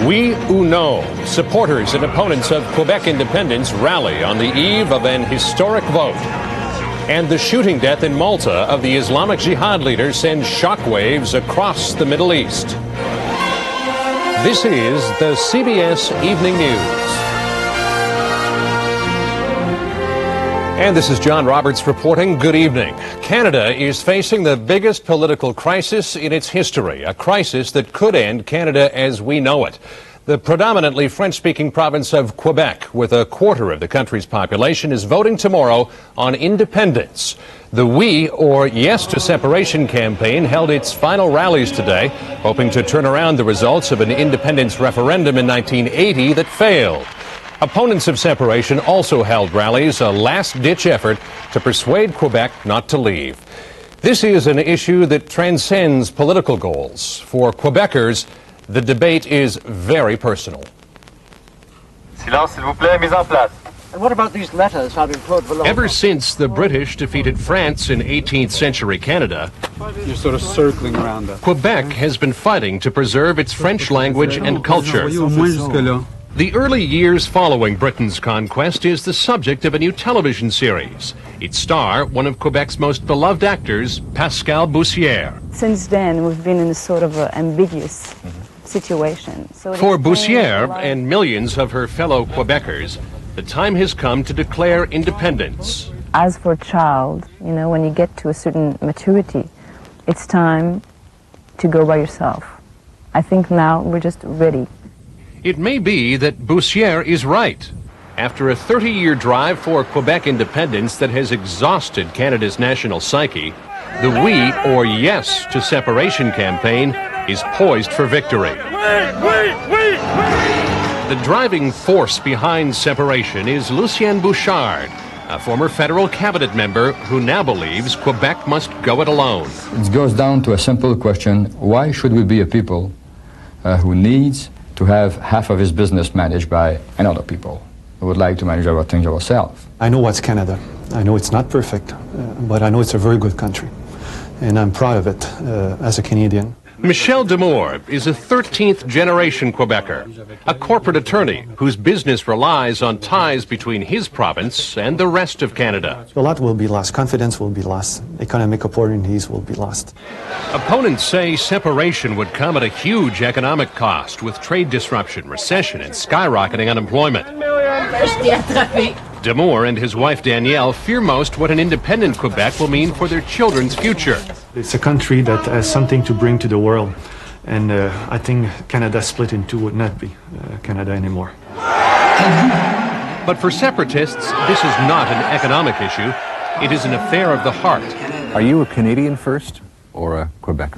We Uno, supporters and opponents of Quebec independence rally on the eve of an historic vote. And the shooting death in Malta of the Islamic Jihad leader sends shockwaves across the Middle East. This is the CBS Evening News. And this is John Roberts reporting. Good evening. Canada is facing the biggest political crisis in its history, a crisis that could end Canada as we know it. The predominantly French-speaking province of Quebec, with a quarter of the country's population, is voting tomorrow on independence. The We or Yes to Separation campaign held its final rallies today, hoping to turn around the results of an independence referendum in 1980 that failed. Opponents of separation also held rallies, a last-ditch effort to persuade Quebec not to leave. This is an issue that transcends political goals. For Quebecers, the debate is very personal. Silence, s'il vous plaît, mise en place. And what about these letters having Claude below? Ever since the British defeated France in 18th century Canada, you're sort of circling around that. Quebec has been fighting to preserve its French language and culture. The early years following Britain's conquest is the subject of a new television series. Its star, one of Quebec's most beloved actors, Pascal Boussière. Since then, we've been in a sort of ambiguous situation. For Boussière and millions of her fellow Quebecers, the time has come to declare independence. As for a child, you know, when you get to a certain maturity, it's time to go by yourself. I think now we're just ready. It may be that Boussière is right. After a 30-year drive for Quebec independence that has exhausted Canada's national psyche, the We or Yes to Separation campaign is poised for victory. The driving force behind separation is Lucien Bouchard, a former federal cabinet member who now believes Quebec must go it alone. It goes down to a simple question: why should we be a people who needs to have half of his business managed by another people who would like to manage our things ourselves? I know what's Canada. I know it's not perfect, but I know it's a very good country. And I'm proud of it as a Canadian. Michel Demour is a 13th generation Quebecer, a corporate attorney whose business relies on ties between his province and the rest of Canada. A lot will be lost. Confidence will be lost. Economic opportunities will be lost. Opponents say separation would come at a huge economic cost, with trade disruption, recession, and skyrocketing unemployment. Demour and his wife Danielle fear most what an independent Quebec will mean for their children's future. It's a country that has something to bring to the world, and I think Canada split in two would not be Canada anymore. But for separatists, this is not an economic issue. It is an affair of the heart. Are you a Canadian first or a Quebecer?